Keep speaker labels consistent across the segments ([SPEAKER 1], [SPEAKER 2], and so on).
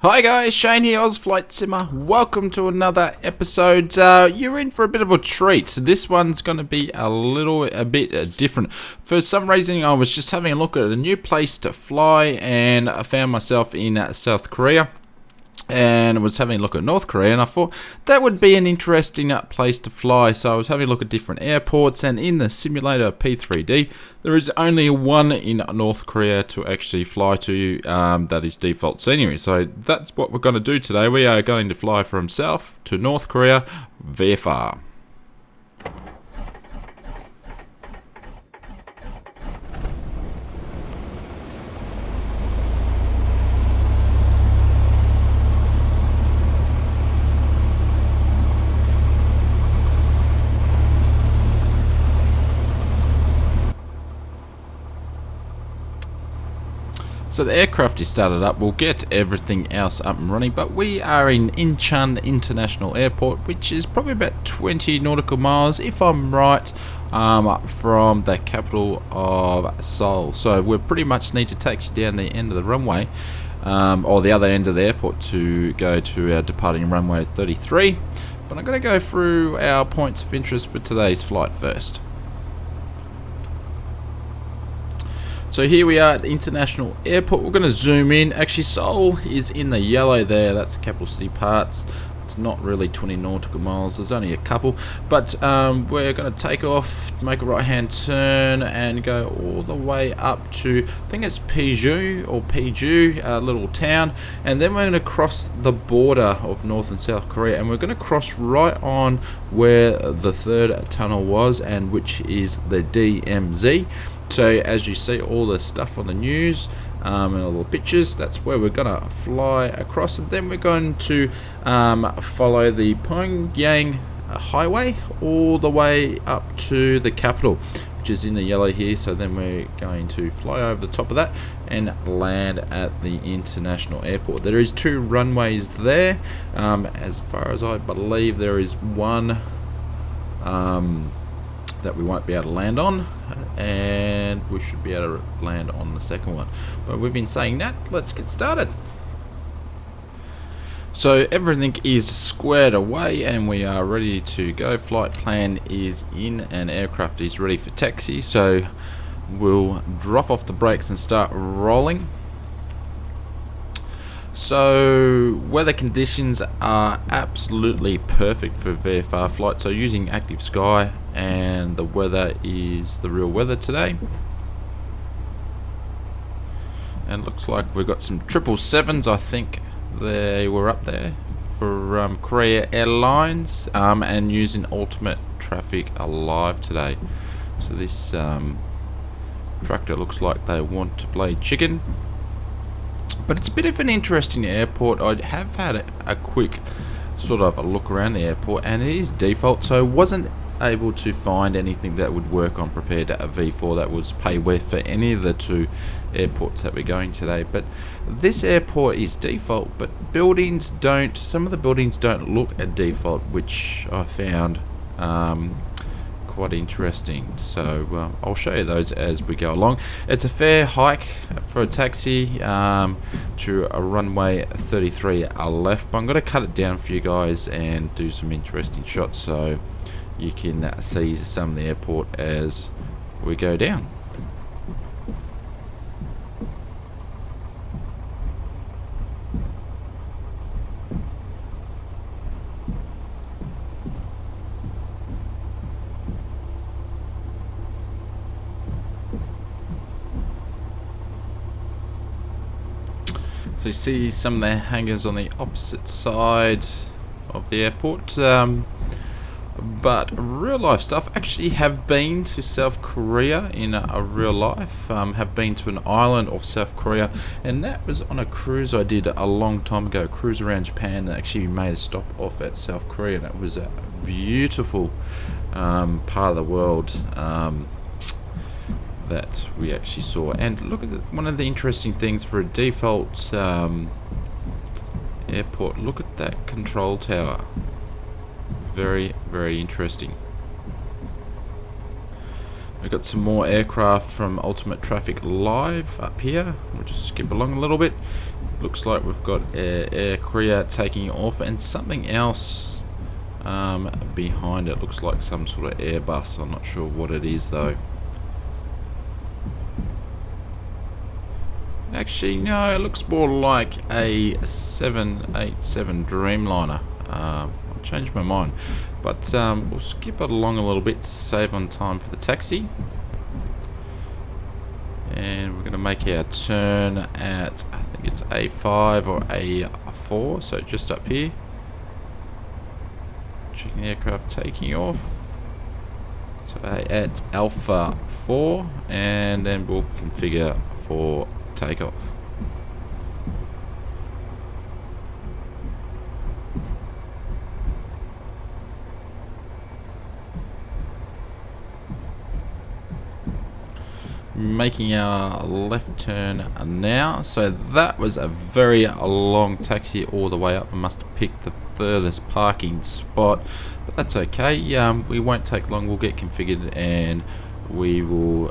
[SPEAKER 1] Hi guys, Shane here, Flight Simmer. Welcome to another episode. You're in for a bit of a treat. So this one's going to be a bit different. For some reason, I was just having a look at a new place to fly, and I found myself in South Korea. And I was having a look at North Korea, and I thought that would be an interesting place to fly. So I was having a look at different airports, and in the simulator Prepar3D, there is only one in North Korea to actually fly to, that is default scenery. So that's what we're going to do today. We are going to fly from South to North Korea, VFR. So the aircraft is started up, we'll get everything else up and running, but we are in Incheon International Airport, which is probably about 20 nautical miles, if I'm right, from the capital of Seoul. So we pretty much need to taxi down the end of the runway, or the other end of the airport, to go to our departing runway 33. But I'm going to go through our points of interest for today's flight first. So here we are at the International Airport. We're going to zoom in. Actually, Seoul is in the yellow there. That's the capital city parts. It's not really 20 nautical miles. There's only a couple. But we're going to take off, make a right-hand turn, and go all the way up to, I think it's Pyongyang, a little town. And then we're going to cross the border of North and South Korea. And we're going to cross right on where the third tunnel was, and which is the DMZ. So as you see all the stuff on the news and all the pictures, that's where we're going to fly across, and then we're going to follow the Pyongyang highway all the way up to the capital, which is in the yellow here. So then we're going to fly over the top of that and land at the International Airport. There is two runways there. As far as I believe, there is one that we won't be able to land on, and we should be able to land on the second one. But we've been saying that, let's get started. So everything is squared away and we are ready to go. Flight plan is in and aircraft is ready for taxi, so we'll drop off the brakes and start rolling. So weather conditions are absolutely perfect for VFR flight. So using Actve Sky, and the weather is the real weather today. And looks like we've got some 777s. I think they were up there for Korea Airlines, and using ultimate traffic alive today. So this tractor looks like they want to play chicken. But it's a bit of an interesting airport. I have had a quick sort of a look around the airport, and it is default, so wasn't able to find anything that would work on Prepared V4 that was pay with for any of the two airports that we're going today. But this airport is default, but buildings don't, some of the buildings don't look at default, which I found quite interesting. So I'll show you those as we go along. It's a fair hike for a taxi to a runway 33 left, but I'm going to cut it down for you guys and do some interesting shots so you can see some of the airport as we go down. So you see some of the hangars on the opposite side of the airport, but real life stuff. Actually have been to South Korea in a real life, have been to an island of South Korea, and that was on a cruise I did a long time ago, cruise around Japan, and actually made a stop off at South Korea, and it was a beautiful part of the world that we actually saw. And look at one of the interesting things for a default airport, look at that control tower. Very, very interesting. We've got some more aircraft from Ultimate Traffic Live up here. We'll just skip along a little bit. Looks like we've got Air Korea taking off and something else behind it. Looks like some sort of Airbus. I'm not sure what it is though. Actually, no, it looks more like a 787 Dreamliner. I changed my mind, but we'll skip it along a little bit to save on time for the taxi. And we're going to make our turn at, I think it's A5 or A4, so just up here. Checking the aircraft taking off. So at Alpha 4, and then we'll configure for takeoff. Making our left turn now. So that was a very long taxi all the way up. I must have picked the furthest parking spot, but that's okay. We won't take long. We'll get configured and we will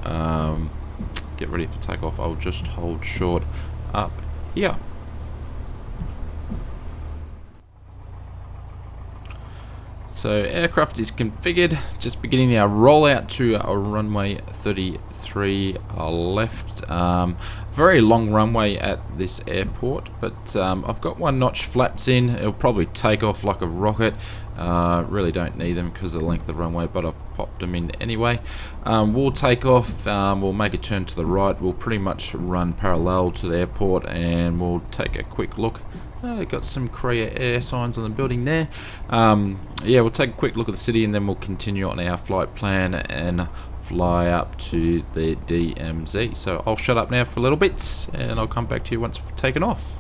[SPEAKER 1] get ready for takeoff. I'll just hold short up here. So aircraft is configured, just beginning our rollout to our runway 33 left. Very long runway at this airport, but I've got one notch flaps in. It'll probably take off like a rocket. Really don't need them because of the length of the runway, but I've popped them in anyway. We'll take off, we'll make a turn to the right. We'll pretty much run parallel to the airport and we'll take a quick look. Got some Korea Air signs on the building there. Yeah, we'll take a quick look at the city and then we'll continue on our flight plan and fly up to the DMZ. So I'll shut up now for a little bit and I'll come back to you once we've taken off.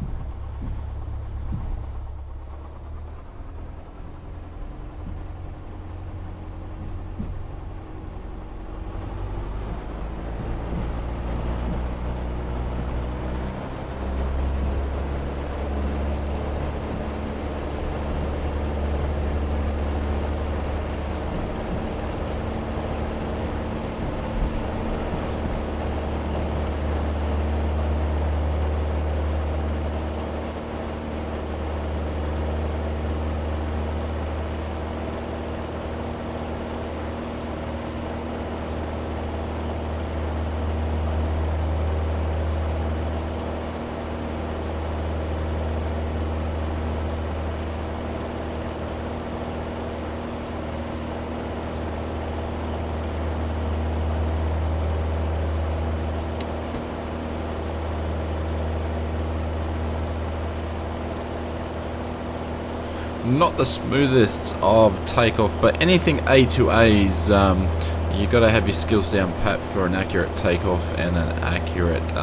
[SPEAKER 1] Not the smoothest of takeoff, but anything A to A's, you got to have your skills down pat for an accurate takeoff and an accurate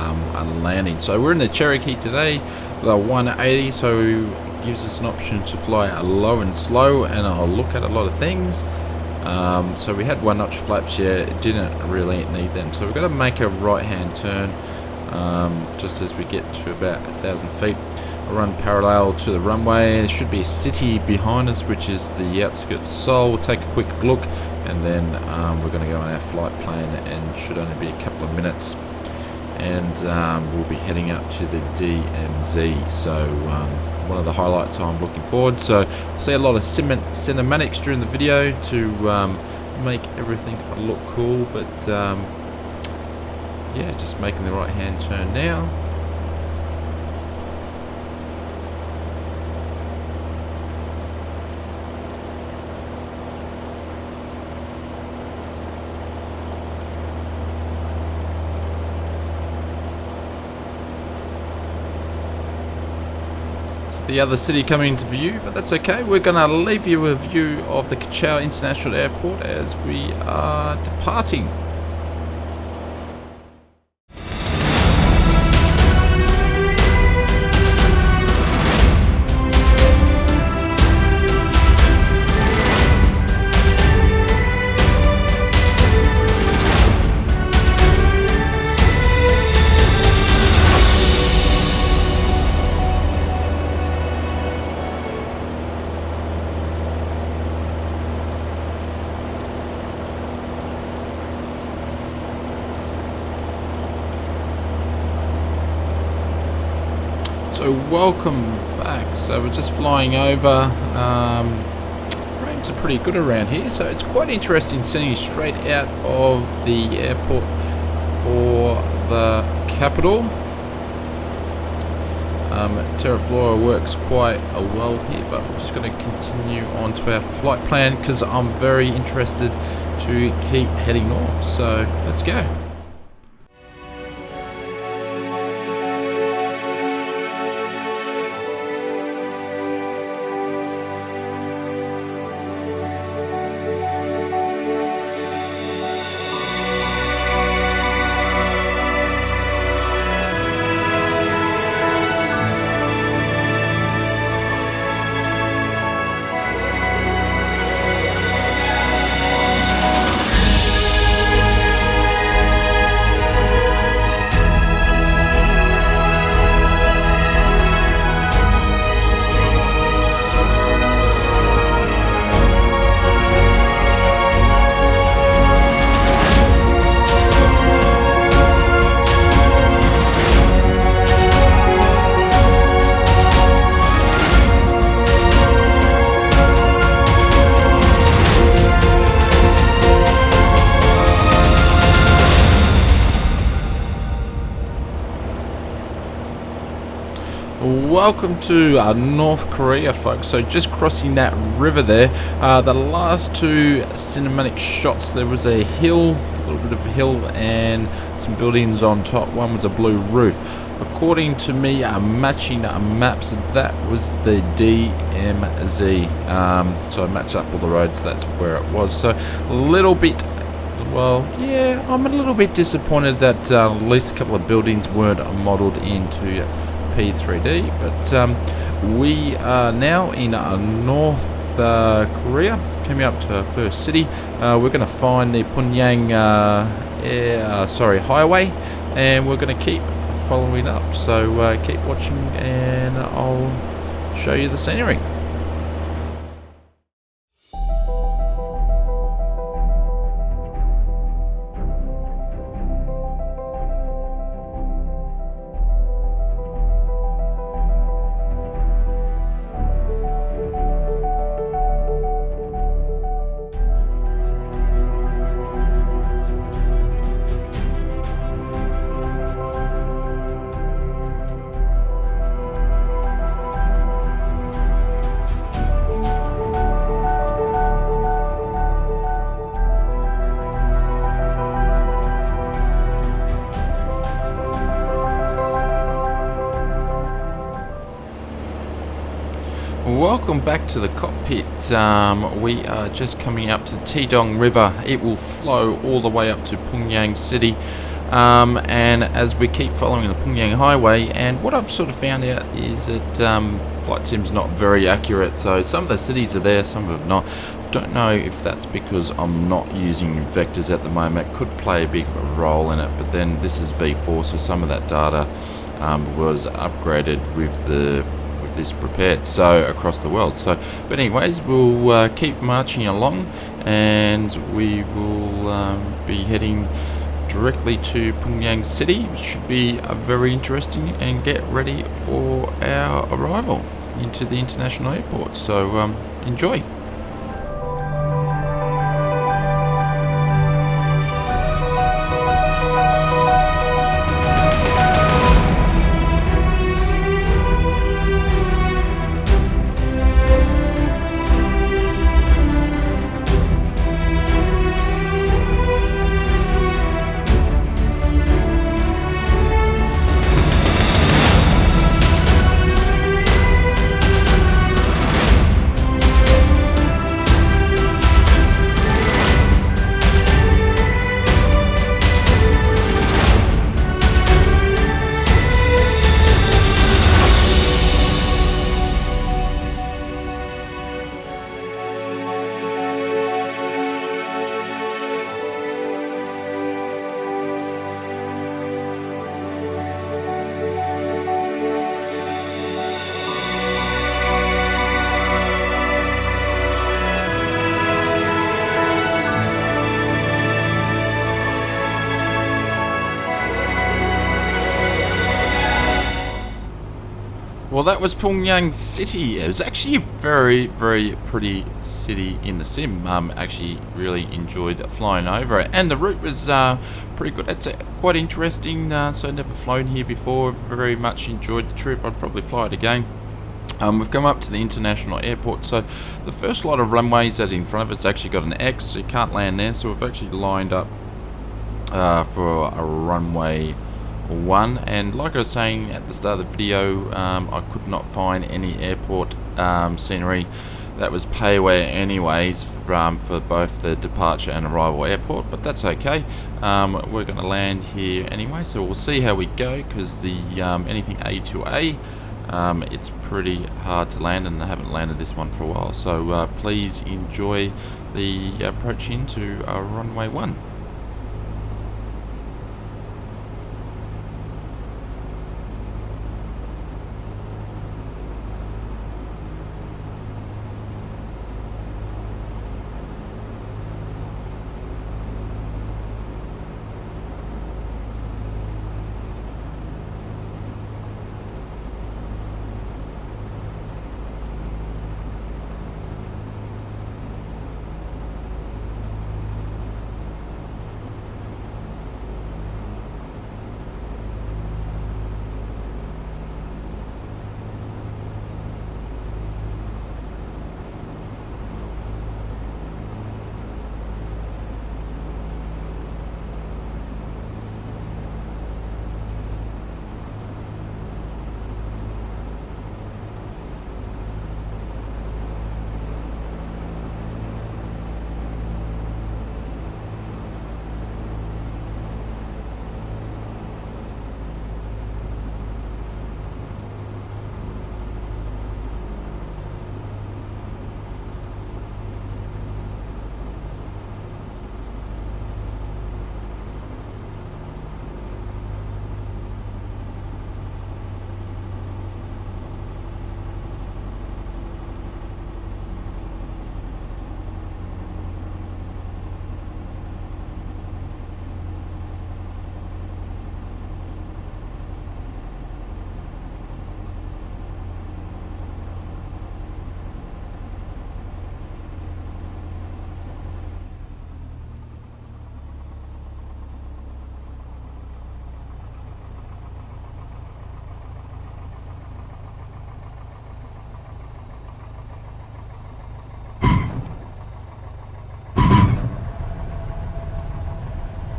[SPEAKER 1] landing. So we're in the Cherokee today, the 180, so it gives us an option to fly low and slow, and I'll look at a lot of things. So we had one notch flaps here, didn't really need them, so we've got to make a right hand turn just as we get to about 1,000 feet. Run parallel to the runway. There should be a city behind us, which is the outskirts of Seoul. We'll take a quick look and then we're going to go on our flight plan, and should only be a couple of minutes, and we'll be heading up to the DMZ. So one of the highlights I'm looking forward. So see a lot of cinematics during the video to make everything look cool, but yeah, just making the right hand turn now. The other city coming into view, but that's okay. We're going to leave you a view of the Seoul International Airport as we are departing. So welcome back. So we're just flying over. Frames are pretty good around here, so it's quite interesting sending straight out of the airport for the capital. Terra Flora works quite well here, but we're just going to continue on to our flight plan because I'm very interested to keep heading north. So let's go. Welcome to North Korea, folks. So just crossing that river there, the last two cinematic shots, there was a hill, a little bit of a hill and some buildings on top. One was a blue roof. According to me, matching maps, that was the DMZ. So I matched up all the roads, that's where it was. So a little bit, well, yeah, I'm a little bit disappointed that at least a couple of buildings weren't modeled into Prepar3D, but we are now in North Korea, coming up to our first city. We're going to find the Pyongyang highway, and we're going to keep following up. So keep watching, and I'll show you the scenery. Welcome back to the cockpit. We are just coming up to Taedong River. It will flow all the way up to Pyongyang City, and as we keep following the Pyongyang Highway, and what I've sort of found out is that flight sim's not very accurate. So some of the cities are there, some of them not. Don't know if that's because I'm not using vectors at the moment. Could play a big role in it, but then this is V4, so some of that data was upgraded with this prepared, so across the world. So but anyways, we'll keep marching along, and we will be heading directly to Pyongyang City, which should be very interesting, and get ready for our arrival into the international airport. So enjoy. Well, that was Pyongyang City. It was actually a very, very pretty city in the sim. Actually really enjoyed flying over it, and the route was pretty good. It's quite interesting. So never flown here before. Very much enjoyed the trip. I'd probably fly it again. We've come up to the international airport, so the first lot of runways that in front of it's actually got an X, so you can't land there. So we've actually lined up for a runway 1, and like I was saying at the start of the video, I could not find any airport scenery that was payware anyways for both the departure and arrival airport, but that's okay. We're going to land here anyway, so we'll see how we go, because the anything A to A, it's pretty hard to land, and I haven't landed this one for a while, so please enjoy the approach into runway 1.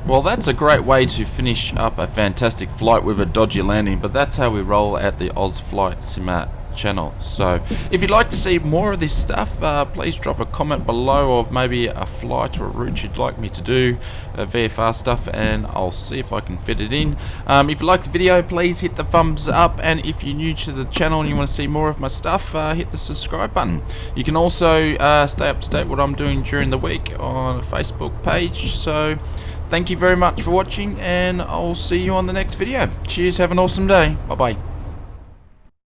[SPEAKER 1] Well, that's a great way to finish up a fantastic flight with a dodgy landing, but that's how we roll at the Oz Flight Simmer channel. So if you'd like to see more of this stuff, please drop a comment below of maybe a flight or a route you'd like me to do, VFR stuff, and I'll see if I can fit it in. If you liked the video, please hit the thumbs up, and if you're new to the channel and you want to see more of my stuff, hit the subscribe button. You can also stay up to date what I'm doing during the week on a Facebook page. So thank you very much for watching, and I'll see you on the next video. Cheers, have an awesome day. Bye bye.